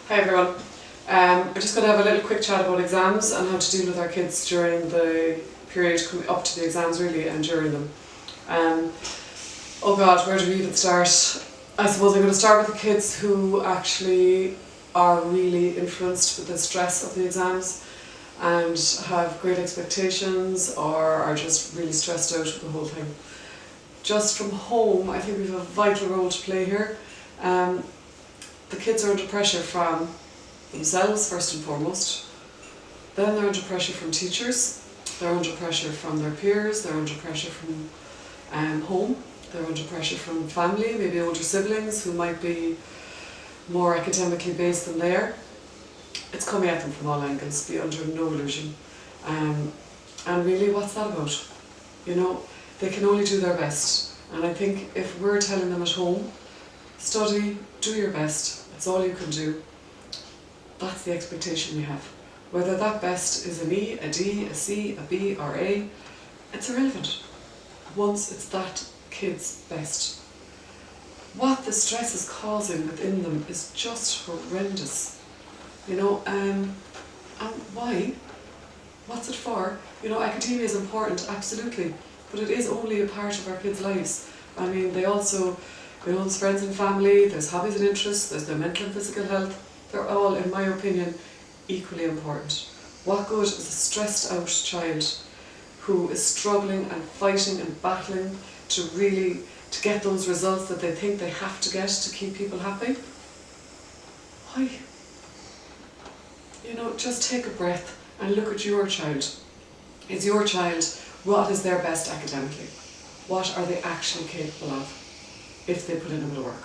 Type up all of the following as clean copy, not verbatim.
Hi everyone. We're just going to have a little quick chat about exams and how to deal with our kids during the period coming up to the exams really and during them. Oh God, where do we even start? I suppose I'm going to start with the kids who actually are really influenced with the stress of the exams and have great expectations or are just really stressed out with the whole thing. Just from home, I think we have a vital role to play here. The kids are under pressure from themselves first and foremost, then they're under pressure from teachers, they're under pressure from their peers, they're under pressure from home, they're under pressure from family, maybe older siblings who might be more academically based than they are. It's coming at them from all angles, be under no illusion. And really, what's that about? You know, they can only do their best. And I think if we're telling them at home, study, do your best, it's all you can do, that's the expectation we have. Whether that best is an E, a D, a C, a B or A, it's irrelevant. Once it's that kid's best. What the stress is causing within them is just horrendous. You know, and why? What's it for? You know, academia is important, absolutely, but it is only a part of our kids' lives. I mean, they also, you know, there's friends and family, there's hobbies and interests, there's their mental and physical health. They're all, in my opinion, equally important. What good is a stressed out child who is struggling and fighting and battling to get those results that they think they have to get to keep people happy? Why? You know, just take a breath and look at your child. Is your child, what is their best academically? What are they actually capable of if they put in a bit of work?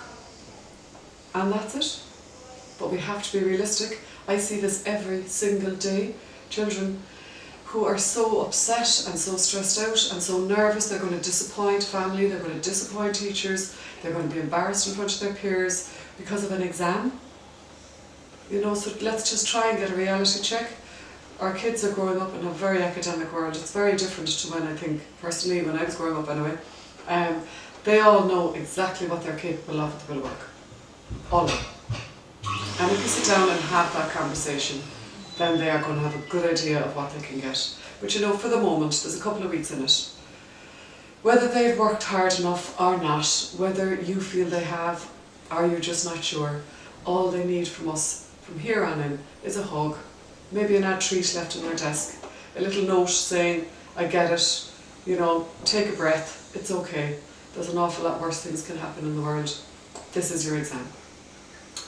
And that's it. But we have to be realistic. I see this every single day. Children who are so upset and so stressed out and so nervous, they're going to disappoint family, they're going to disappoint teachers, they're going to be embarrassed in front of their peers because of an exam. You know, so let's just try and get a reality check. Our kids are growing up in a very academic world. It's very different to when I think, personally, when I was growing up anyway. They all know exactly what they're capable of with a bit of work. All of them. And if you sit down and have that conversation, then they are going to have a good idea of what they can get. But you know, for the moment, there's a couple of weeks in it. Whether they've worked hard enough or not, whether you feel they have, or you're just not sure, all they need from us from here on in is a hug, maybe an odd treat left on their desk, a little note saying, I get it, you know, take a breath, it's okay. There's an awful lot worse things can happen in the world. This is your exam.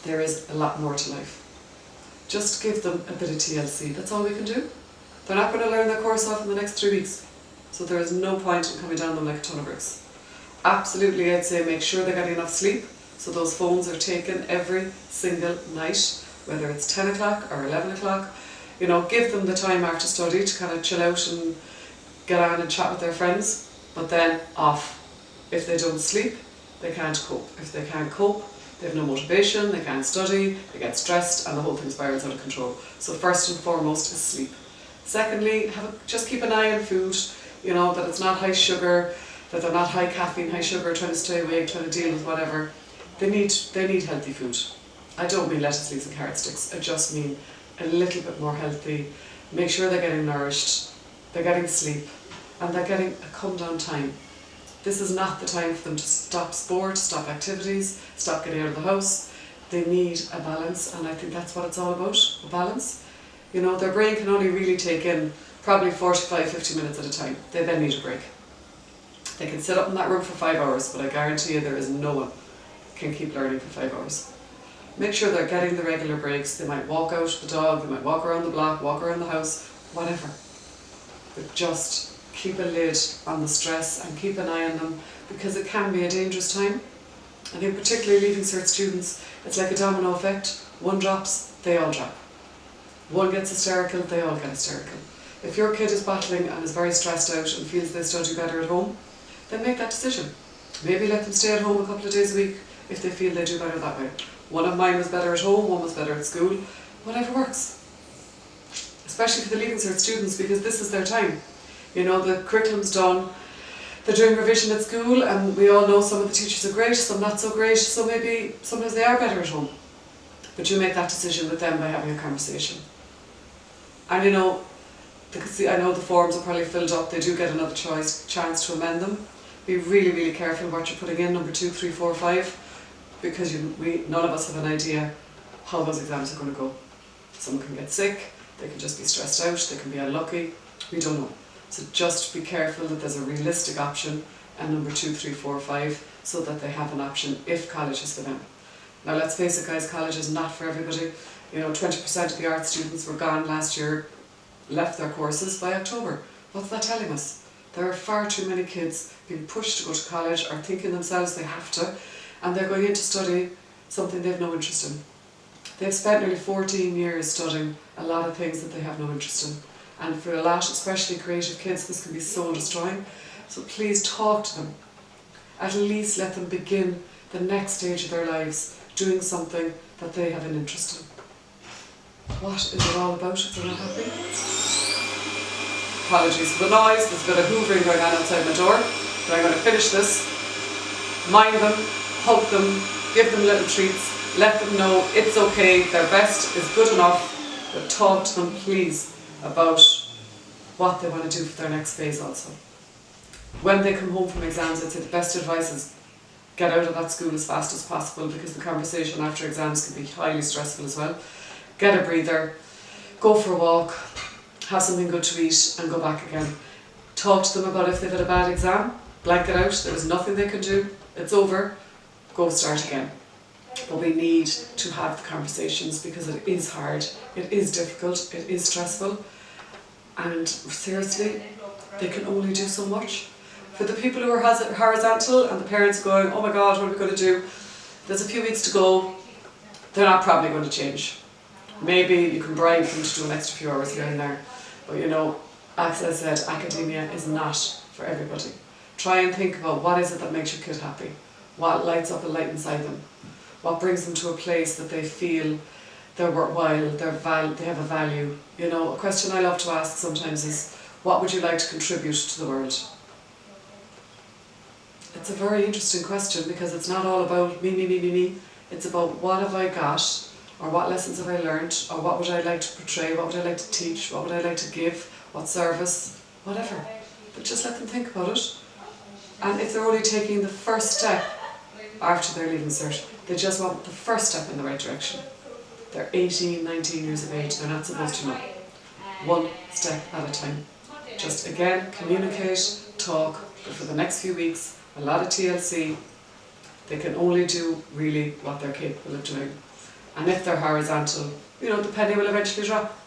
There is a lot more to life. Just give them a bit of TLC, that's all we can do. They're not going to learn their course off in the next 3 weeks, so there is no point in coming down them like a ton of bricks. Absolutely, I'd say make sure they're getting enough sleep, so those phones are taken every single night, whether it's 10 o'clock or 11 o'clock. You know, give them the time after study to kind of chill out and get on and chat with their friends, but then off. If they don't sleep, they can't cope. If they can't cope, they have no motivation, they can't study, they get stressed, and the whole thing spirals out of control. So first and foremost is sleep. Secondly, just keep an eye on food, you know, that it's not high sugar, that they're not high caffeine, high sugar, trying to stay awake, trying to deal with whatever. They need healthy food. I don't mean lettuce leaves and carrot sticks, I just mean a little bit more healthy. Make sure they're getting nourished, they're getting sleep, and they're getting a come down time. This is not the time for them to stop sport, stop activities, stop getting out of the house. They need a balance, and I think that's what it's all about, a balance. You know, their brain can only really take in probably 45-50 minutes at a time. They then need a break. They can sit up in that room for 5 hours, but I guarantee you there is no one can keep learning for 5 hours. Make sure they're getting the regular breaks. They might walk out the dog, they might walk around the block, walk around the house, whatever. But just keep a lid on the stress and keep an eye on them, because it can be a dangerous time. I think particularly Leaving Cert students, it's like a domino effect. One drops, they all drop. One gets hysterical, they all get hysterical. If your kid is battling and is very stressed out and feels they study better at home, then make that decision. Maybe let them stay at home a couple of days a week if they feel they do better that way. One of mine was better at home, one was better at school. Whatever works. Especially for the Leaving Cert students, because this is their time. You know, the curriculum's done, they're doing revision at school, and we all know some of the teachers are great, some not so great, so maybe sometimes they are better at home. but you make that decision with them by having a conversation. And you know, I know the forms are probably filled up, they do get another chance to amend them. Be really, really careful what you're putting in, number 2, 3, 4, 5, because none of us have an idea how those exams are going to go. Someone can get sick, they can just be stressed out, they can be unlucky, we don't know. So just be careful that there's a realistic option, and number 2, 3, 4, 5, so that they have an option if college is for them. Now let's face it guys, college is not for everybody. You know, 20% of the art students were gone last year, left their courses by October. What's that telling us? There are far too many kids being pushed to go to college or thinking themselves they have to, and they're going in to study something they've no interest in. They've spent nearly 14 years studying a lot of things that they have no interest in. And for a lot, especially creative kids, this can be soul destroying. So please talk to them. At least let them begin the next stage of their lives doing something that they have an interest in. What is it all about if they're not happy? Apologies for the noise, there's a bit of hoovering going on outside my door, but I'm going to finish this. Mind them, hug them, give them little treats, let them know it's okay, their best is good enough, but talk to them please about what they want to do for their next phase also. When they come home from exams, I'd say the best advice is get out of that school as fast as possible, because the conversation after exams can be highly stressful as well. Get a breather, go for a walk, have something good to eat and go back again. Talk to them about if they've had a bad exam, blank it out, there is nothing they can do, it's over, go start again. But we need to have the conversations because it is hard, it is difficult, it is stressful, and seriously, they can only do so much. For the people who are horizontal and the parents going, oh my God, what are we going to do? There's a few weeks to go, they're not probably going to change. Maybe you can bribe them to do an extra few hours here and there. But you know, as I said, academia is not for everybody. Try and think about what is it that makes your kid happy? What lights up a light inside them? What brings them to a place that they feel they're worthwhile, they have a value? You know, a question I love to ask sometimes is, what would you like to contribute to the world? It's a very interesting question because it's not all about me. It's about what have I got, or what lessons have I learned, or what would I like to portray, what would I like to teach, what would I like to give, what service, whatever. But just let them think about it. And if they're only taking the first step after their leaving cert, they just want the first step in the right direction. They're 18, 19 years of age, they're not supposed to know. One step at a time. Just again, communicate, talk, but for the next few weeks, a lot of TLC, they can only do really what they're capable of doing. And if they're horizontal, you know, the penny will eventually drop.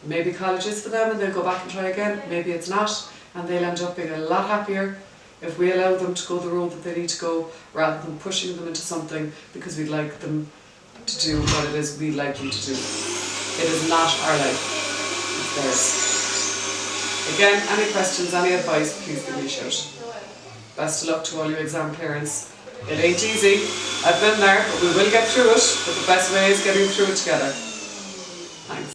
Maybe college is for them and they'll go back and try again, maybe it's not, and they'll end up being a lot happier if we allow them to go the road that they need to go, rather than pushing them into something because we'd like them to do what it is we'd like them to do. It is not our life, it's theirs. Again, any questions, any advice, please give me a shout. Best of luck to all your exam parents. It ain't easy, I've been there, but we will get through it, but the best way is getting through it together.